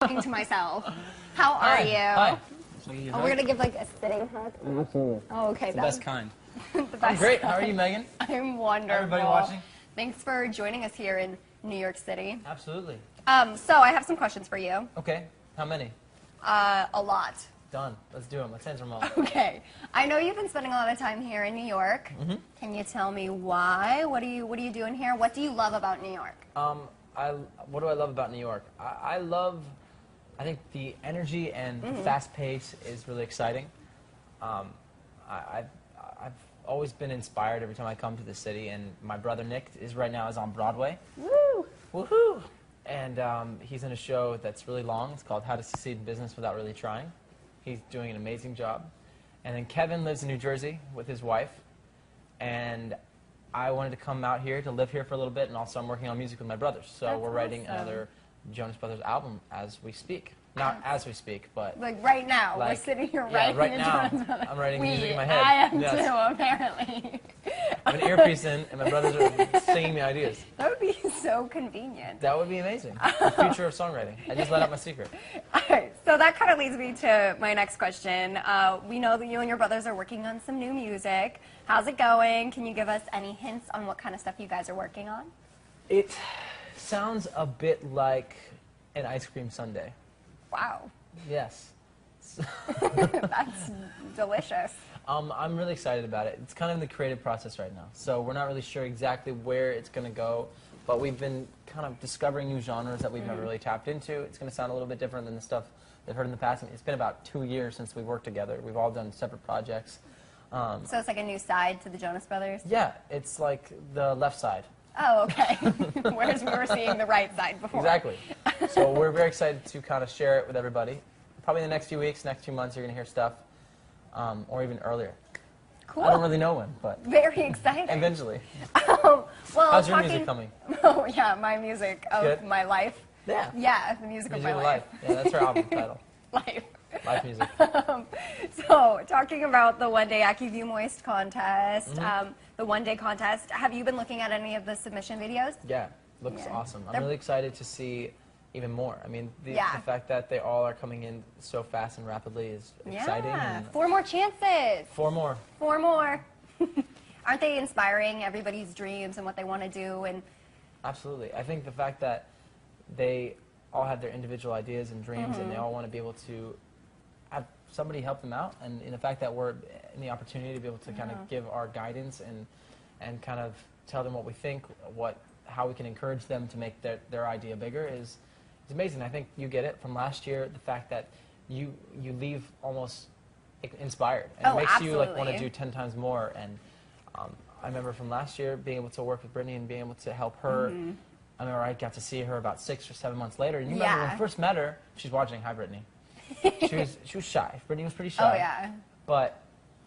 To myself. How are you? Hi. Oh, we're gonna give like a sitting hug. Absolutely. Oh, okay. The best kind. The best I'm great. kind. How are you, Megan? I'm wonderful. Everybody watching? Thanks for joining us here in New York City. Absolutely. So I have some questions for you. Okay. How many? A lot. Done. Let's do them. Let's answer them all. Okay. I know you've been spending a lot of time here in New York. Mm-hmm. Can you tell me why? What are you doing here? What do you love about New York? What do I love about New York? I think the energy and the fast pace is really exciting. I've always been inspired every time I come to the city, and my brother Nick is on Broadway. Woo! Woohoo! And he's in a show that's really long. It's called How to Succeed in Business Without Really Trying. He's doing an amazing job. And then Kevin lives in New Jersey with his wife, and I wanted to come out here to live here for a little bit, and also I'm working on music with my brothers. So That's we're writing awesome. another Jonas Brothers album as we speak. Not as we speak, but Like right now, like, we're sitting here yeah, writing. right a now, Jonas Brothers. I'm writing music in my head. I am Yes. too, apparently. I have an earpiece in, and my brothers are singing me ideas. That would be so convenient. That would be amazing. The future of songwriting. I just let out my secret. All right, so that kind of leads me to my next question. We know that you and your brothers are working on some new music. How's it going? Can you give us any hints on what kind of stuff you guys are working on? It sounds a bit like an ice cream sundae. Wow, Yes. that's delicious. I'm really excited about it. It's kind of in the creative process right now, so we're not really sure exactly where it's going to go, but we've been kind of discovering new genres that we've never really tapped into. It's going to sound a little bit different than the stuff they've heard in the past. It's been about 2 years since we worked together. We've all done separate projects. So it's like a new side to the Jonas Brothers? Yeah, it's like the left side. Oh, okay. Whereas we were seeing the right side before. Exactly. So we're very excited to kind of share it with everybody. Probably in the next few weeks, next few months, you're going to hear stuff, or even earlier. Cool. I don't really know when, but Very exciting. eventually. Well, How's your music coming? Oh, yeah, my music of Good? my life. Yeah. Yeah, the music of my life. Yeah, that's our album title. Life. Life music. So, talking about the One Day Acuvue Moist contest, the One Day contest, have you been looking at any of the submission videos? Yeah, looks Yeah. awesome. I'm They're- really excited to see even more. I mean, the Yeah. fact that they all are coming in so fast and rapidly is exciting. Yeah, And 4 more chances. 4 more. 4 more. Aren't they inspiring everybody's dreams and what they want to do? And Absolutely. I think the fact that they all have their individual ideas and dreams, and they all want to be able to have somebody help them out, and in the fact that we're in the opportunity to be able to kind of give our guidance and kind of tell them what we think, how we can encourage them to make their idea bigger is amazing. I think you get it from last year, the fact that you leave almost inspired, and it makes you like want to absolutely. do 10 times more. And I remember from last year being able to work with Brittany and being able to help her. I remember I got to see her about 6 or 7 months later, and you remember when Yeah. I first met her, she's watching. Hi, Brittany. She was shy. Brittany was pretty shy. oh yeah, But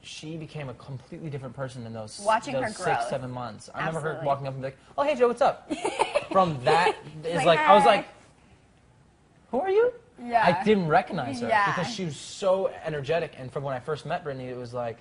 she became a completely different person in those, Watching her 6, growth. 7 months. I remember her Absolutely. walking up and be like, "Oh, hey, Joe, what's up?" From that, it's Like, I was "Hey." like, "Who are you?" Yeah. I didn't recognize her Yeah. because she was so energetic. And from when I first met Brittany, it was like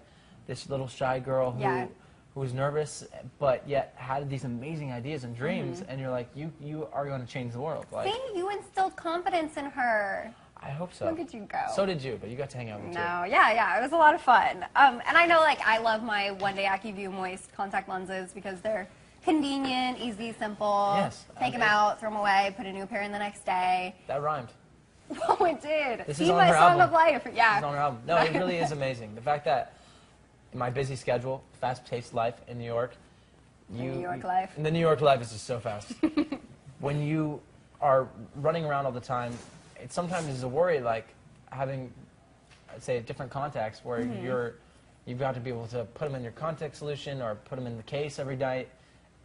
this little shy girl who was nervous, but yet had these amazing ideas and dreams. And you're like, you are going to change the world. Like, see, you instilled confidence in her. I hope so. Look at you go. So did you, but you got to hang out with me too. No, yeah, it was a lot of fun. And I know, like, I love my One Day Acuvue Moist contact lenses because they're convenient, easy, simple. Yes, Take them out, throw them away, put a new pair in the next day. That rhymed. Oh, it did. This See is on my her song album. of life. Yeah. This is on her album. No, it really is amazing. The fact that in my busy schedule, fast-paced life in New York, New York life. And the New York life is just so fast. When you are running around all the time, it sometimes is a worry, like having, I'd say, different contacts where you've got to be able to put them in your contact solution or put them in the case every night.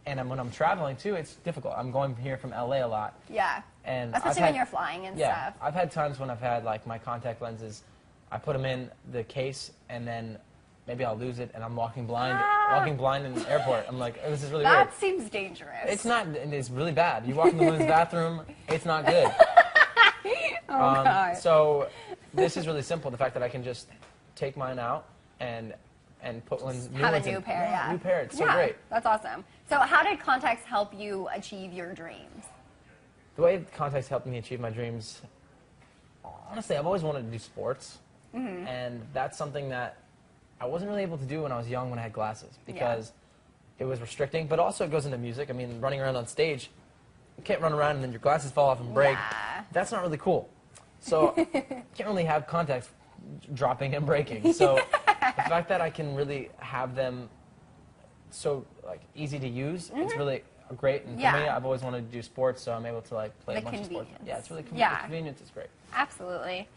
And when I'm traveling too, it's difficult. I'm going here from LA a lot. Yeah. And Especially when you're flying and yeah, stuff. I've had times when I've had like my contact lenses, I put them in the case and then maybe I'll lose it and I'm walking blind in the airport. I'm like, oh, this is really weird. That seems dangerous. It's not, and it's really bad. You walk in the women's bathroom, it's not good. Oh, God. So this is really simple. The fact that I can just take mine out and put one new Have a ones in. new pair, yeah. New pair. It's so Yeah, great. that's awesome. So how did contacts help you achieve your dreams? The way contacts helped me achieve my dreams honestly, I've always wanted to do sports, and that's something that I wasn't really able to do when I was young when I had glasses because it was restricting, but also it goes into music. I mean, running around on stage, you can't run around and then your glasses fall off and break. Yeah. That's not really cool. So you can't really have contacts dropping and breaking. So the fact that I can really have them so like easy to use, it's really great. And for me, I've always wanted to do sports, so I'm able to like play a bunch of sports. Yeah, it's really the convenience is great. Absolutely.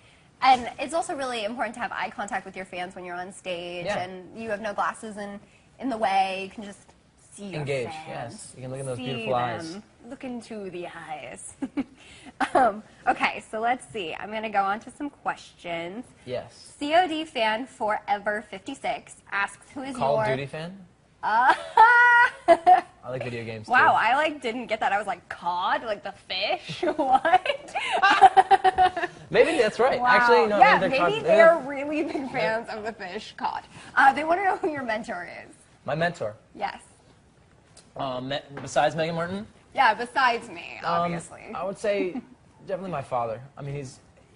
And it's also really important to have eye contact with your fans when you're on stage, and you have no glasses in the way. You can just see your Engage, fans. yes. You can look in those See beautiful eyes. Look into the eyes. Okay, so let's see. I'm going to go on to some questions. Yes. COD fan Forever 56 asks, who is Call your... of Duty fan? I like video games, too. Wow, I like didn't get that. I was like, cod? Like the fish? What? Maybe that's right. Wow. Actually, no. Yeah, maybe maybe they're really big fans of the fish cod. They want to know who your mentor is. My mentor? Yes. Besides Megan Martin? Yeah, besides me, obviously. I would say definitely my father. I mean,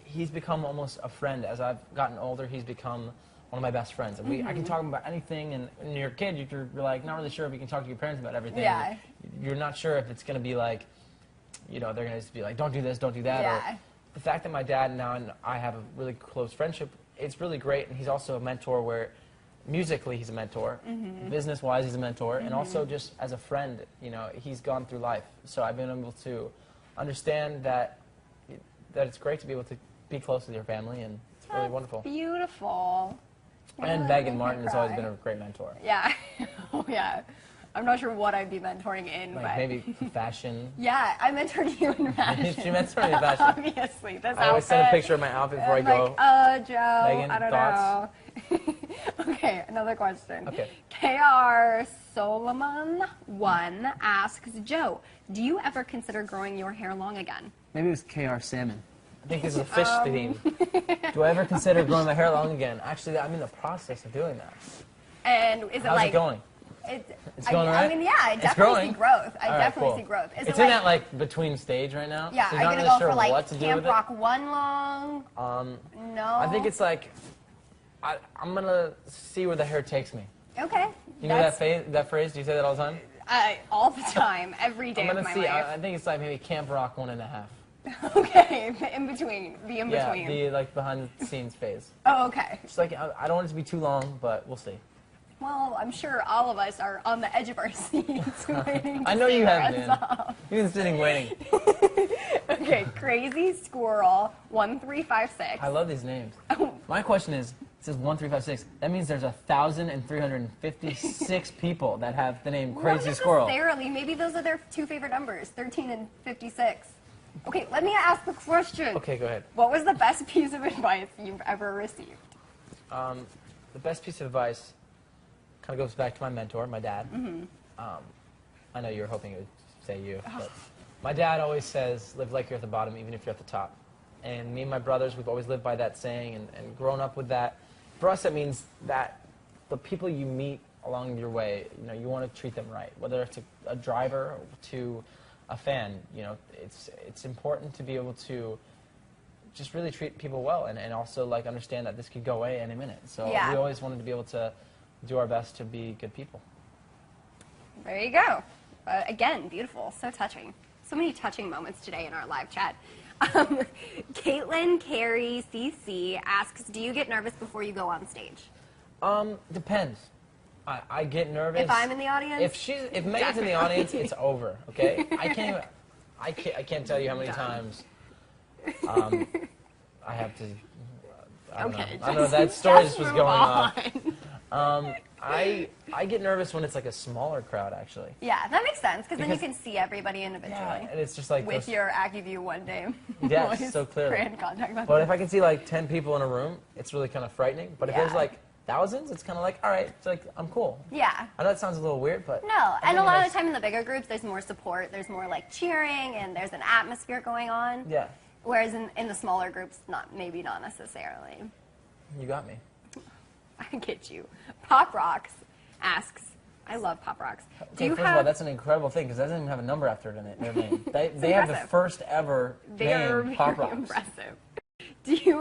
he's become almost a friend. As I've gotten older, he's become one of my best friends. And I can talk about anything, and when you're a kid, you're like not really sure if you can talk to your parents about everything. Yeah. You're not sure if it's going to be like, you know, they're going to just be like, don't do this, don't do that. Yeah. Or the fact that my dad now and I have a really close friendship, it's really great. And he's also a mentor where musically he's a mentor, business-wise he's a mentor, and also just as a friend, you know, he's gone through life. So I've been able to understand that it's great to be able to be close with your family, and it's really wonderful. Beautiful. And Megan Martin has always been a great mentor. Yeah. Oh, yeah. I'm not sure what I'd be mentoring in, Like but... maybe fashion. Yeah, I mentored you in fashion. She mentored me in fashion. Obviously. This I always send a picture of my outfit before I go. Like, Joe, Megan, I don't thoughts? know. Okay, another question. Okay. KR Solomon1 asks, Joe, do you ever consider growing your hair long again? Maybe it was KR Salmon. I think this is a fish theme. Do I ever consider growing my hair long again? Actually, I'm in the process of doing that. And is it How's like... it going? It's going I right? mean, yeah, I definitely see growth. I All right, definitely cool. see growth. Is It's it in like, that like between stage right now. yeah, so are you not gonna really go sure for like what to do Camp with it. Rock 1 long? No. I think it's like I'm gonna see where the hair takes me. Okay. You know that phrase? Do you say that all the time? All the time, every day I'm of gonna my see. life. I think it's like maybe Camp Rock 1.5. Okay, the in between, the in between. Yeah, the like behind the scenes phase. Oh, okay. Just like I don't want it to be too long, but we'll see. Well, I'm sure all of us are on the edge of our seats waiting to I know see you where have it's been. off. You've been sitting waiting. Okay, Crazy Squirrel 1356. I love these names. My question is, it says 1356. That means there's 1,356 people that have the name Crazy Squirrel. Not necessarily. Maybe those are their two favorite numbers, 13 and 56. Okay, let me ask the question. Okay, go ahead. What was the best piece of advice you've ever received? The best piece of advice kind of goes back to my mentor, my dad. I know you were hoping it would say you, but my dad always says, live like you're at the bottom, even if you're at the top. And me and my brothers, we've always lived by that saying and grown up with that. For us, it means that the people you meet along your way, you know, you want to treat them right, whether it's a driver or to a fan. You know, it's important to be able to just really treat people well and also like understand that this could go away any minute. So we always wanted to be able to do our best to be good people. There you go. Again, beautiful. So touching. So many touching moments today in our live chat. Caitlin Carey CC asks, do you get nervous before you go on stage? Depends. I get nervous. If I'm in the audience? If Megan's in the audience, it's over, okay? I can't tell you how many times I have to... I don't know. That story just was going on. I get nervous when it's like a smaller crowd, actually. Yeah, that makes sense, because then you can see everybody individually. Yeah, and it's just like... With your Acuvue one day. Yes, so clearly. Brand contact. But if I can see like 10 people in a room, it's really kind of frightening. But if there's like thousands, it's kind of like, all right, it's like, I'm cool. Yeah. I know it sounds a little weird, but... No, and a lot of the time in the bigger groups, there's more support, there's more like cheering, and there's an atmosphere going on. Yeah. Whereas in the smaller groups, maybe not necessarily. You got me. I get you. Pop Rocks asks, I love Pop Rocks. First of all, that's an incredible thing, because that doesn't even have a number after it in their name. They have the first ever name, Pop Rocks. Impressive. Do you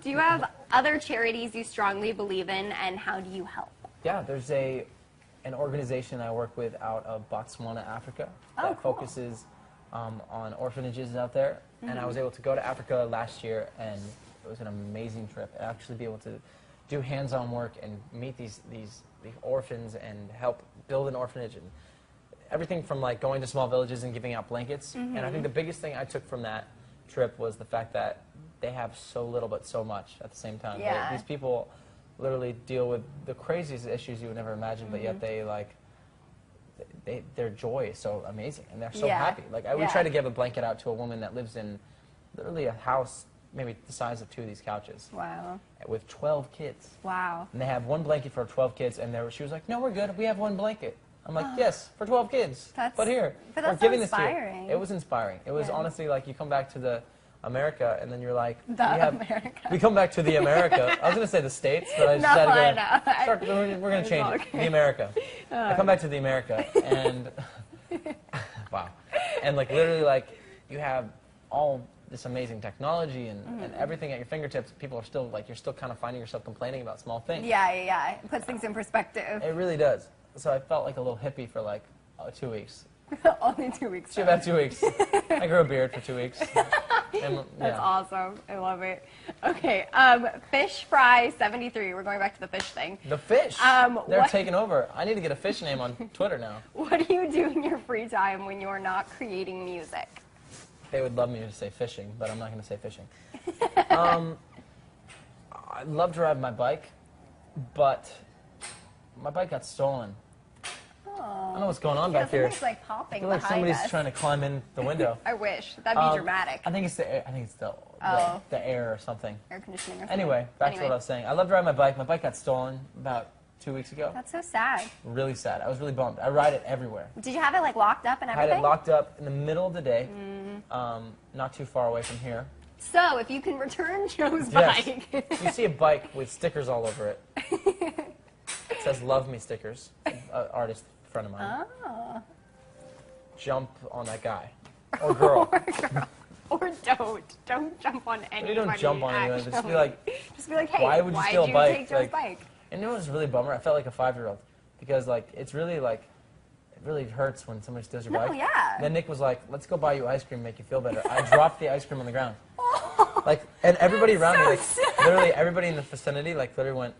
do you have other charities you strongly believe in, and how do you help? Yeah, there's an organization I work with out of Botswana, Africa, that cool. focuses on orphanages out there. And I was able to go to Africa last year, and it was an amazing trip. And actually be able to do hands-on work and meet these orphans and help build an orphanage, and everything from like going to small villages and giving out blankets. And I think the biggest thing I took from that trip was the fact that they have so little but so much at the same time. Yeah. These people literally deal with the craziest issues you would never imagine, but yet their joy is so amazing, and they're so happy. Like we try to give a blanket out to a woman that lives in literally a house maybe the size of 2 of these couches. Wow. With 12 kids. Wow. And they have 1 blanket for 12 kids, and she was like, "No, we're good. We have 1 blanket." I'm like, "Yes, for 12 kids. But here, but we're that's giving inspiring. this to you." It was inspiring. It was honestly like you come back to the America, and then you're like, America. We come back to the America. I was going to say the States, but I just had to go. We're going to change it. The America. I come back to the America, and wow. And like literally like you have all this amazing technology and everything at your fingertips. People are still like, you're still kind of finding yourself complaining about small things. Yeah. It puts things in perspective. It really does. So I felt like a little hippie for like 2 weeks. Only 2 weeks. Should have had 2 weeks. I grew a beard for 2 weeks. That's awesome. I love it. Okay, Fish Fry 73. We're going back to the fish thing. The fish. They're taking over. I need to get a fish name on Twitter now. What do you do in your free time when you're not creating music? They would love me to say fishing, but I'm not going to say fishing. I love to ride my bike, but my bike got stolen. I don't know what's going on back here. Somebody's like popping I feel like behind somebody's us. trying to climb in the window. I wish. That'd be dramatic. I think it's the air. I think it's the air or something. Air conditioning or something. Anyway, back to what I was saying. I love to ride my bike. My bike got stolen about 2 weeks ago. That's so sad. Really sad. I was really bummed. I ride it everywhere. Did you have it like locked up and I everything? had it locked up in the middle of the day, not too far away from here. So, if you can return Joe's Yes. bike. You see a bike with stickers all over it. It says "Love Me" stickers. An artist friend of mine. Oh. Jump on that guy or girl. Or don't. Don't jump on anybody. You don't jump on anyone. Just be like, hey, why would you steal a why'd bike? you take Joe's bike? And you know what's really bummer? I felt like a 5-year-old because like it's really like it really hurts when somebody steals your bike. Yeah. And then Nick was like, "Let's go buy you ice cream, make you feel better." I dropped the ice cream on the ground. Like, and everybody around me, like literally everybody in the vicinity, like literally went,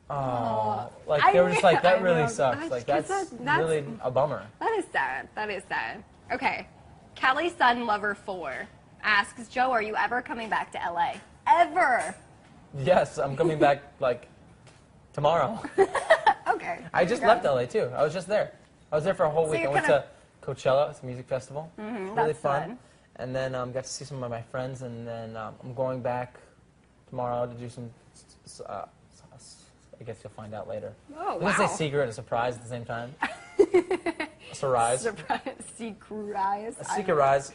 "Oh," like they were just like, "That really sucks." Like that's really a bummer. That is sad. That is sad. Okay, Kelly Sun Lover 4 asks, Joe, are you ever coming back to LA? Ever? Yes, I'm coming back like tomorrow. Okay. I just left LA too. I was just there. I was there for a whole week. I went to Coachella. It's a music festival. Really fun. And then got to see some of my friends. And then I'm going back tomorrow to do some. I guess you'll find out later. Oh, I'm gonna say secret and a surprise at the same time. A surprise. Surprise. A secret rise.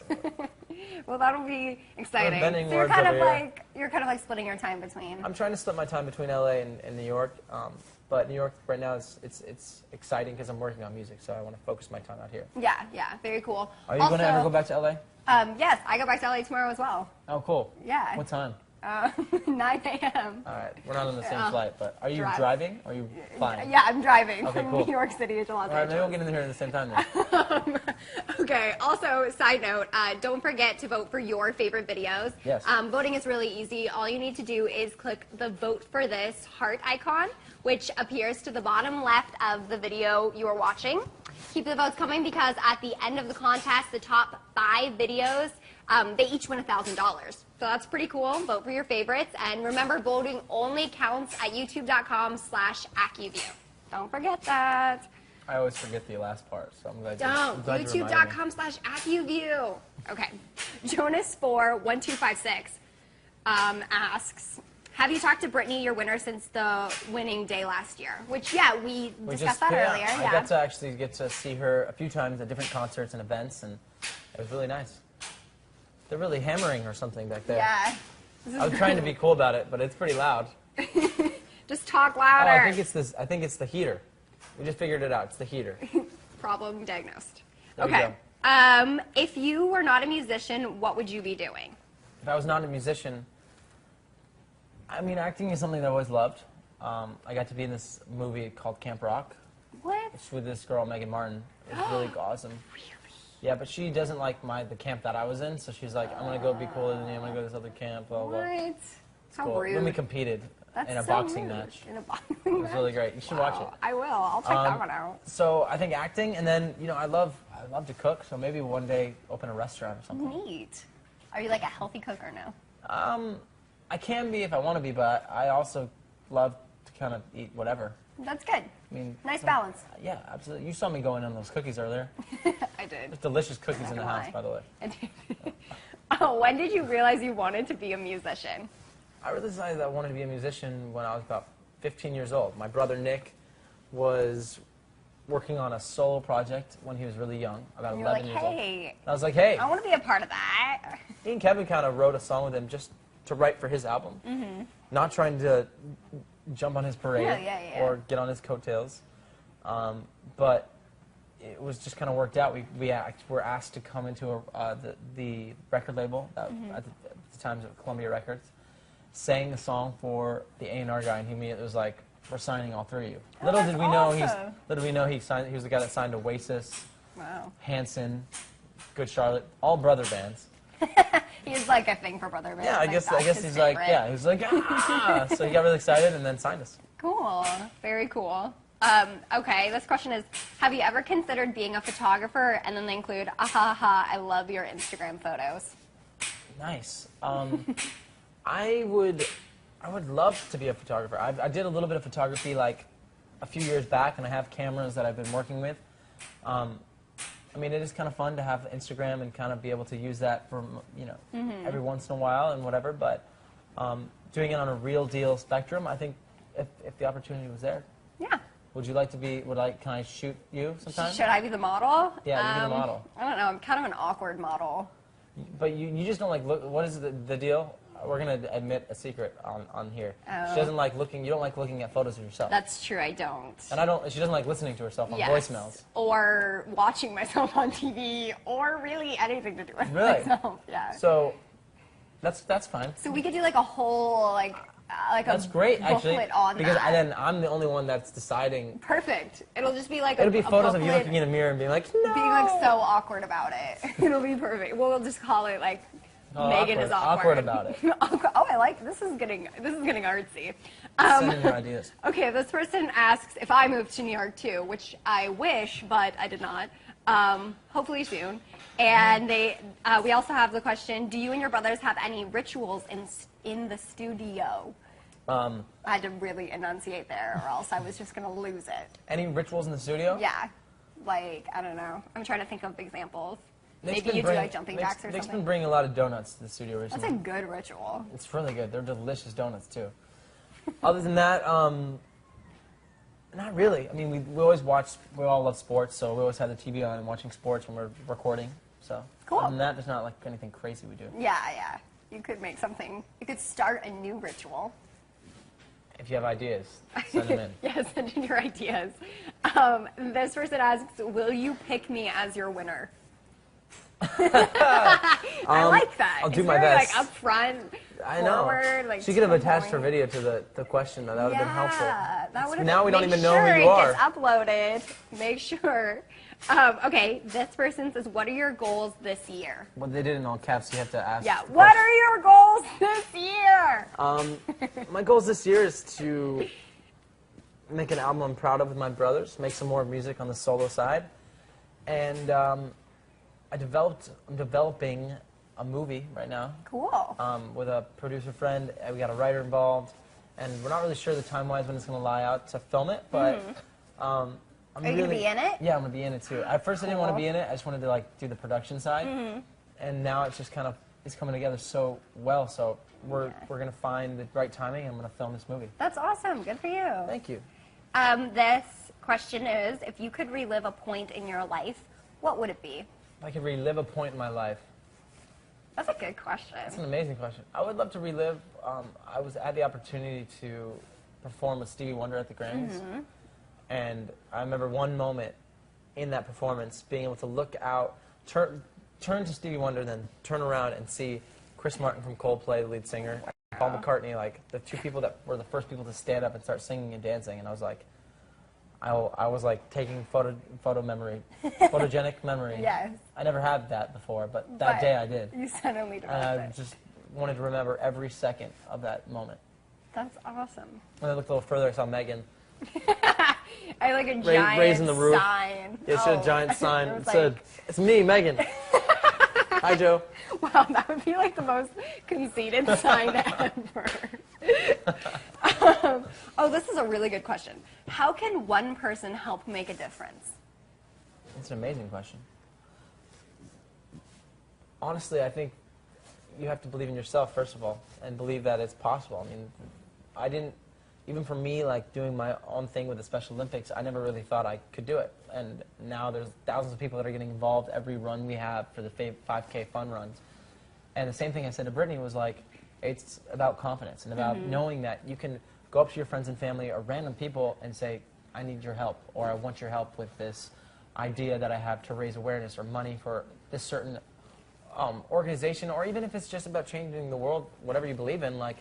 Well, that'll be exciting. Bending So you're words kind of over like splitting your time between. I'm trying to split my time between LA and New York. But New York right now it's exciting because I'm working on music, so I want to focus my time out here. Yeah, very cool. Are you going to ever go back to LA? Yes, I go back to LA tomorrow as well. Oh, cool. Yeah. What time? 9 a.m. All right, we're not on the same flight, but are you driving or are you flying? Yeah, I'm driving Okay, from cool. New York City to Los All right, maybe we'll Angeles. get in here at the same time then. Okay, also, side note, don't forget to vote for your favorite videos. Yes. Voting is really easy. All you need to do is click the vote for this heart icon, which appears to the bottom left of the video you are watching. Keep the votes coming because at the end of the contest, the top 5 videos, they each win $1,000. So that's pretty cool. Vote for your favorites. And remember, voting only counts at youtube.com/Acuvue. Don't forget that. I always forget the last part, so I'm glad. Don't. youtube.com/Acuvue. Okay. Jonas41256 asks, have you talked to Brittany, your winner, since the winning day last year? Which, yeah, we discussed that earlier. I got to actually get to see her a few times at different concerts and events, and it was really nice. They're really hammering or something back there. Yeah. I was trying to be cool about it, but it's pretty loud. Just talk Oh, louder. I think it's this. I think it's the heater. We just figured it out. It's the heater. Problem diagnosed. There we Okay. go. If you were not a musician, what would you be doing? If I was not a musician, I mean, acting is something that I always loved. I got to be in this movie called Camp Rock. What? It's with this girl, Megan Martin. It was really awesome. Really? Yeah, but she doesn't like the camp that I was in, so she's like, I'm going to go be cooler than you, I'm going to go to this other camp, blah, blah. What? It's How cool. rude. Then we competed in a so boxing rude. match. In a boxing It was match? really great. You should watch it. I will. I'll check that one out. So I think acting, and then, you know, I love to cook, so maybe one day open a restaurant or something. Neat. Are you like a healthy cook or no? I can be if I want to be, but I also love to kind of eat whatever. That's good. I mean, Nice balance. Yeah, absolutely. You saw me going on those cookies earlier. I did. There's delicious cookies in the house, lie. by the way. I did. Oh, when did you realize you wanted to be a musician? I really decided that I wanted to be a musician when I was about 15 years old. My brother Nick was working on a solo project when he was really young, about And 11 you're years like, old. hey, And I was like, hey. I want to be a part of that. Me and Kevin kind of wrote a song with him just to write for his album. Mm-hmm. Not trying to jump on his parade Yeah. or get on his coattails. But it was just kind of worked out. We were asked to come into the record label at the times of Columbia Records, sang a song for the A&R guy, and he immediately was like, we're signing all three of you. Oh, Little did we know he was the guy that signed Oasis, Wow. Hanson, Good Charlotte, all brother bands. He's like a thing for brother bands. Yeah, I Like, guess that's his he's like, favorite. yeah, he's like, ah! So he got really excited and then signed us. Cool. Very cool. Okay, this question is, have you ever considered being a photographer? And then they include, I love your Instagram photos. Nice. I would love to be a photographer. I did a little bit of photography like a few years back, and I have cameras that I've been working with. I mean, it is kind of fun to have Instagram and kind of be able to use that for, you know, every once in a while and whatever, but doing it on a real deal spectrum, I think if the opportunity was there. Yeah. Would you like to be, can I shoot you sometime? Should I be the model? Yeah, you be the model. I don't know. I'm kind of an awkward model. But you just don't like look, what is the deal? We're going to admit a secret on here. Oh. She doesn't like looking, you don't like looking at photos of yourself. That's true. I don't. And she doesn't like listening to herself on Yes. voicemails. Or watching myself on TV, or really anything to do with Really? myself. Yeah. So that's fine. So we could do like a whole like That's a great, booklet actually, on because that. then I'm the only one that's deciding. Perfect. It'll just be like It'll be a photos of you booklet looking in a mirror and being like, no. being like so awkward about it. It'll be perfect. We'll just call it like Megan is awkward. Awkward about it. Oh, I like this. Is getting artsy. Send in your ideas. Okay, this person asks if I moved to New York too, which I wish, but I did not. Hopefully soon. And we also have the question: do you and your brothers have any rituals in the studio? I had to really enunciate there, or else I was just gonna lose it. Any rituals in the studio? Yeah, like I don't know. I'm trying to think of examples. Nick's Maybe been you do bringing- like jumping jacks or Nick's something. been bringing a lot of donuts to the studio That's recently. a good ritual. It's really good. They're delicious donuts, too. Other than that, not really. I mean, we always watch, we all love sports, so we always have the TV on and watching sports when we're recording. So, Cool. Other than that, there's not like anything crazy we do. Yeah. You could make something. You could start a new ritual. If you have ideas, send them in. Yeah, send in your ideas. This person asks, will you pick me as your winner? I like that. I'll do It's my very, best. Like upfront, I know. forward, like She could have to the attached her point. video to the question. That would have been helpful. That would have Now we don't make even know sure who you are. It gets uploaded. Make sure. Okay, this person says, what are your goals this year? Well, they did it in all caps. So you have to ask. Yeah, the what question. are your goals this year? My goals this year is to make an album I'm proud of with my brothers, make some more music on the solo side, and I'm developing a movie right now Cool. with a producer friend. We got a writer involved, and we're not really sure the time-wise when it's going to lie out to film it, but I'm Are you going to be in it? Yeah, I'm going to be in it too. At first I didn't want to be in it. I just wanted to like do the production side, and now it's just kind of it's coming together so well. So we're going to find the right timing, and I'm going to film this movie. That's awesome. Good for you. Thank you. This question is, if you could relive a point in your life, what would it be? If I could relive a point in my life. That's a good question. That's an amazing question. I would love to relive. I had the opportunity to perform with Stevie Wonder at the Grammys, and I remember one moment in that performance being able to look out, turn to Stevie Wonder, then turn around and see Chris Martin from Coldplay, the lead singer. I Paul McCartney, like the two people that were the first people to stand up and start singing and dancing, and I was like, I was like taking photogenic memory. Yes. I never had that before, but that day I did. You suddenly developed And I it. just wanted to remember every second of that moment. That's awesome. When I looked a little further, I saw Megan. I like a giant raising the roof. sign. Yeah, she had a giant sign. It It was said, "It's me, Megan." Hi, Joe. Wow, that would be like the most conceited sign ever. Oh, this is a really good question. How can one person help make a difference? It's an amazing question. Honestly, I think you have to believe in yourself, first of all, and believe that it's possible. I mean, I didn't, even for me, like doing my own thing with the Special Olympics, I never really thought I could do it. And now there's thousands of people that are getting involved every run we have for the 5K fun runs. And the same thing I said to Brittany was like, it's about confidence and about knowing that you can go up to your friends and family or random people and say, I need your help, or I want your help with this idea that I have to raise awareness or money for this certain organization, or even if it's just about changing the world, whatever you believe in, like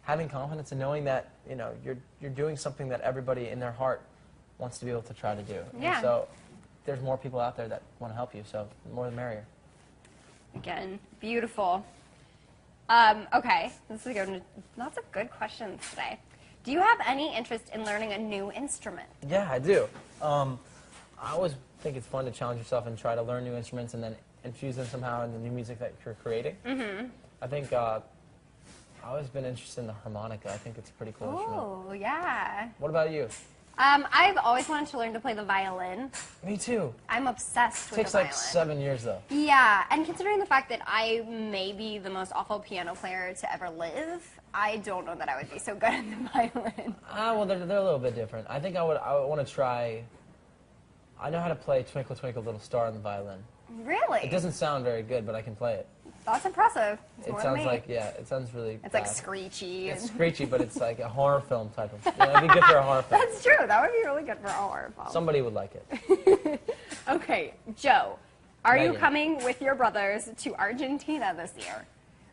having confidence and knowing that you're doing something that everybody in their heart wants to be able to try to do. Yeah. And so there's more people out there that want to help you, so the more the merrier. Again, beautiful. Okay, this is good. Lots of good questions today. Do you have any interest in learning a new instrument? Yeah, I do. I always think it's fun to challenge yourself and try to learn new instruments and then infuse them somehow in the new music that you're creating. I think I've always been interested in the harmonica. I think it's a pretty cool instrument. Oh, yeah. What about you? I've always wanted to learn to play the violin. Me too. I'm obsessed with Takes the like violin. 7 years though. Yeah, and considering the fact that I may be the most awful piano player to ever live, I don't know that I would be so good at the violin. Well, they're a little bit different. I think I would want to try. I know how to play Twinkle Twinkle Little Star on the violin. Really? It doesn't sound very good, but I can play it. That's impressive. It's It more sounds than me. like, yeah, it sounds really It's bad. like screechy. It's screechy, but it's like a horror film type of. It'd be good for a horror film. That's true. That would be really good for a horror film. Somebody would like it. Okay, Joe, are you Megan. coming with your brothers to Argentina this year?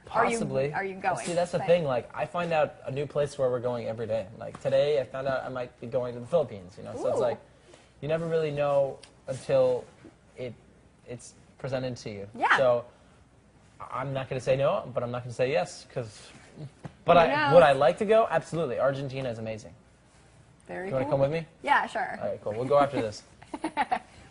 Possibly. Are you going? See, that's the thing. Like, I find out a new place where we're going every day. Like today, I found out I might be going to the Philippines. You know, so it's Ooh. like you never really know until it's presented to you. Yeah. So I'm not going to say no, but I'm not going to say yes because. But Who knows? would I like to go? Absolutely. Argentina is amazing. Very You cool. want to come with me? Yeah, sure. All right, cool. We'll go after this.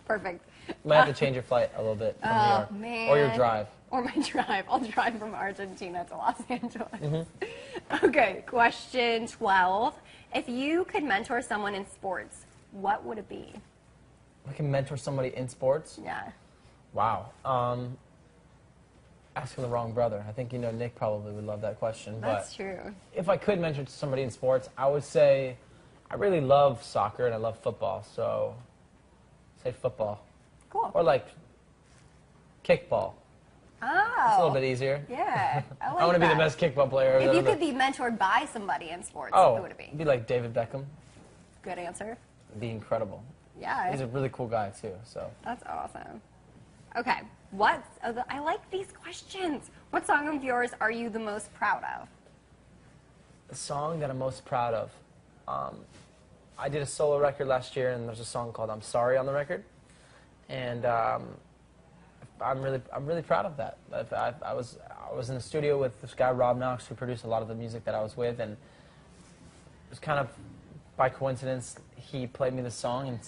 Perfect. You might have to change your flight a little bit from New York. Man. Or your drive. Or my drive. I'll drive from Argentina to Los Angeles. Mm-hmm. Okay, question 12. If you could mentor someone in sports, what would it be? I can mentor somebody in sports. Yeah. Wow. Asking the wrong brother. I think Nick probably would love that question. That's but true. if I could mentor somebody in sports, I would say I really love soccer and I love football. So say football. Cool. Or like kickball. Oh. It's a little bit easier. Yeah. I like I want to be the that. best kickball player. If you ever. could be mentored by somebody in sports, Oh, who would it be? be like David Beckham. Good answer. It'd be incredible. Yeah. He's a really cool guy too. So That's awesome. Okay. I like these questions. What song of yours are you the most proud of? the song that I'm most proud of. I did a solo record last year, and there's a song called "I'm Sorry" on the record, and I'm really proud of that. I was in the studio with this guy Rob Knox, who produced a lot of the music that I was with, and it was kind of by coincidence he played me the song and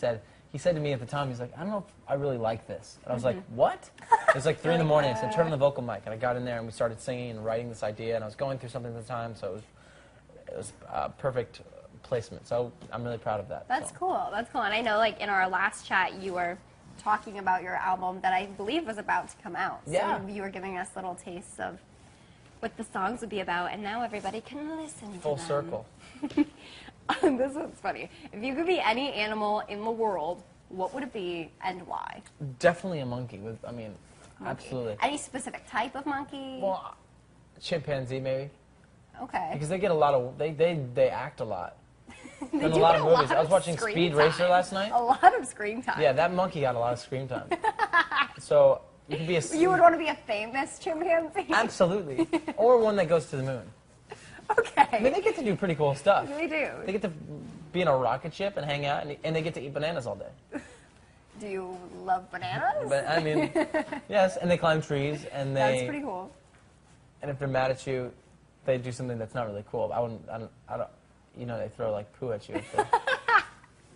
he said to me at the time, he's like, I don't know if I really like this. And I was like, what? It was like 3 in the morning. I said, turn on the vocal mic. And I got in there and we started singing and writing this idea. And I was going through something at the time, so it was perfect placement. So I'm really proud of that. That's so. cool. That's cool. And I know, like, in our last chat, you were talking about your album that I believe was about to come out. Yeah. So you were giving us little tastes of what the songs would be about, and now everybody can listen to them. Full circle. This one's funny. If you could be any animal in the world, what would it be and why? Definitely a monkey. Monkey. Absolutely. Any specific type of monkey? Well, chimpanzee maybe. Okay. Because they get a lot of, they act a lot. They In do a lot get of a movies. lot I was of watching screen Speed Racer time. last night. A lot of screen time. Yeah, that monkey got a lot of screen time. So you can be a. You would want to be a famous chimpanzee? Absolutely. Or one that goes to the moon. Okay. I mean, they get to do pretty cool stuff. They do. They get to be in a rocket ship and hang out, and they get to eat bananas all day. Do you love bananas? But I mean, yes, and they climb trees, and they. That's pretty cool. And if they're mad at you, they do something that's not really cool. I don't. You know, they throw like poo at you.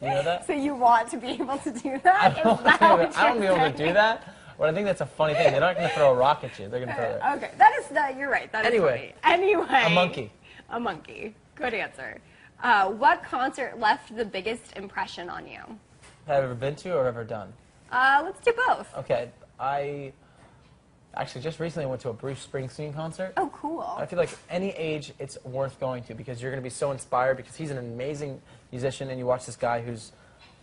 You know that? So you want to be able to do that? I don't want to be able to do that. But I think that's a funny thing. They're not going to throw a rock at you. They're going to throw it. Okay, that is that. You're right. That is Anyway. funny. Anyway. A monkey. A monkey. Good answer. What concert left the biggest impression on you? Have I ever been to or ever done? Let's do both. Okay, I actually just recently went to a Bruce Springsteen concert. Oh, cool. I feel like any age it's worth going to because you're going to be so inspired because he's an amazing musician and you watch this guy who's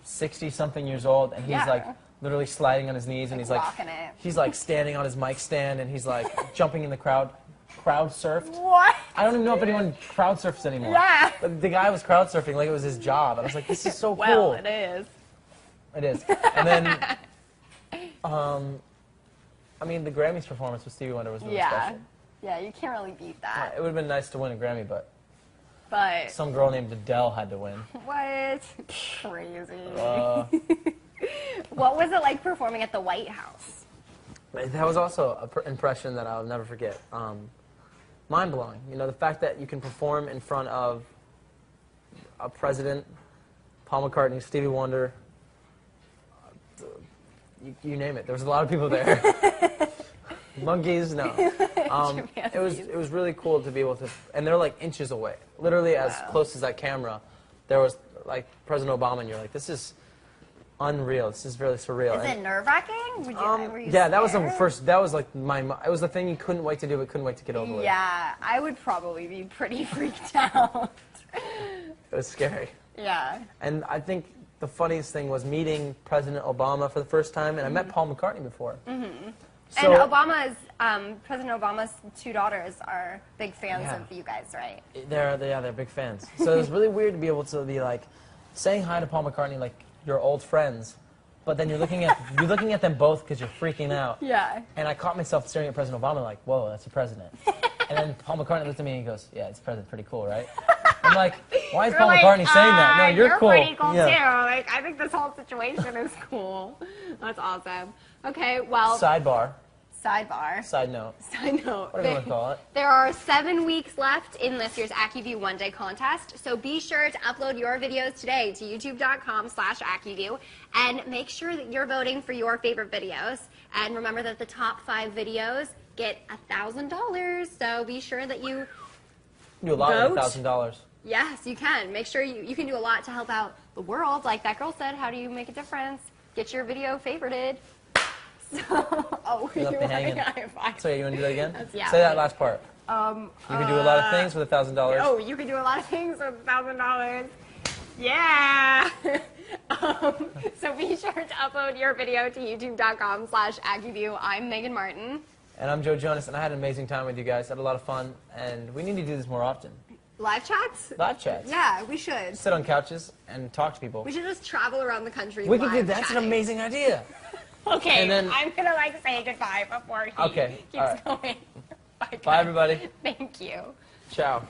60-something years old and he's like literally sliding on his knees and he's like rocking it. He's like standing on his mic stand and he's like jumping in the crowd surfed. What? I don't even know if anyone crowd surfs anymore. Yeah. But the guy was crowd surfing like it was his job. I was like, this is so Well, cool. it is. It is. And then, I mean, the Grammys performance with Stevie Wonder was really special. Yeah, you can't really beat that. It would have been nice to win a Grammy, but But some girl named Adele had to win. what? Crazy. What was it like performing at the White House? That was also an impression that I'll never forget. Mind-blowing. You know, the fact that you can perform in front of a president, Paul McCartney, Stevie Wonder, you name it. There was a lot of people there. Monkeys, no. It was really cool to be able to, and they're like inches away, literally as close as that camera. There was like President Obama, and you're like, this is unreal. This is really surreal. Is it nerve-wracking? Were you yeah, that was the scared? first. That was like it was the thing you couldn't wait to do, but couldn't wait to get over with. Yeah, I would probably be pretty freaked out. It was scary. Yeah. And I think the funniest thing was meeting President Obama for the first time, and I met Paul McCartney before. So, And President Obama's two daughters are big fans of you guys, right? they're big fans. So it was really weird to be able to be like saying hi to Paul McCartney like you're old friends, but then you're looking at them both because you're freaking out. Yeah. And I caught myself staring at President Obama like, whoa, that's the president. And then Paul McCartney looked at me and he goes, yeah, it's president, pretty cool, right? I'm like, why is Paul McCartney saying that? No, you're cool. Pretty cool too. Like, I think this whole situation is cool. That's awesome. Okay, well. Sidebar. Sidebar. Side note. Side note. Whatever you want to call it. There are 7 weeks left in this year's Acuvue One Day contest, so be sure to upload your videos today to youtube.com/Acuvue and make sure that you're voting for your favorite videos. And remember that the top 5 videos get $1,000, so be sure that you Do a lot with vote. $1,000. Yes, you can. Make sure you can do a lot to help out the world. Like that girl said, how do you make a difference? Get your video favorited. So, You left me hanging. high-five. So you want to do that again? Yeah. Say that last part. You can do a lot of things with $1,000. Oh, you can do a lot of things with $1,000. Yeah. So be sure to upload your video to youtube.com/Acuvue. I'm Megan Martin. And I'm Joe Jonas, and I had an amazing time with you guys. I had a lot of fun, and we need to do this more often. Live chats? Live chats. Yeah, we should. Sit on couches and talk to people. We should just travel around the country. We could do live that's chatting. an amazing idea. Okay, And then- I'm gonna say goodbye before he Okay, keeps all right. going. Bye, Bye, guys. everybody. Thank you. Ciao.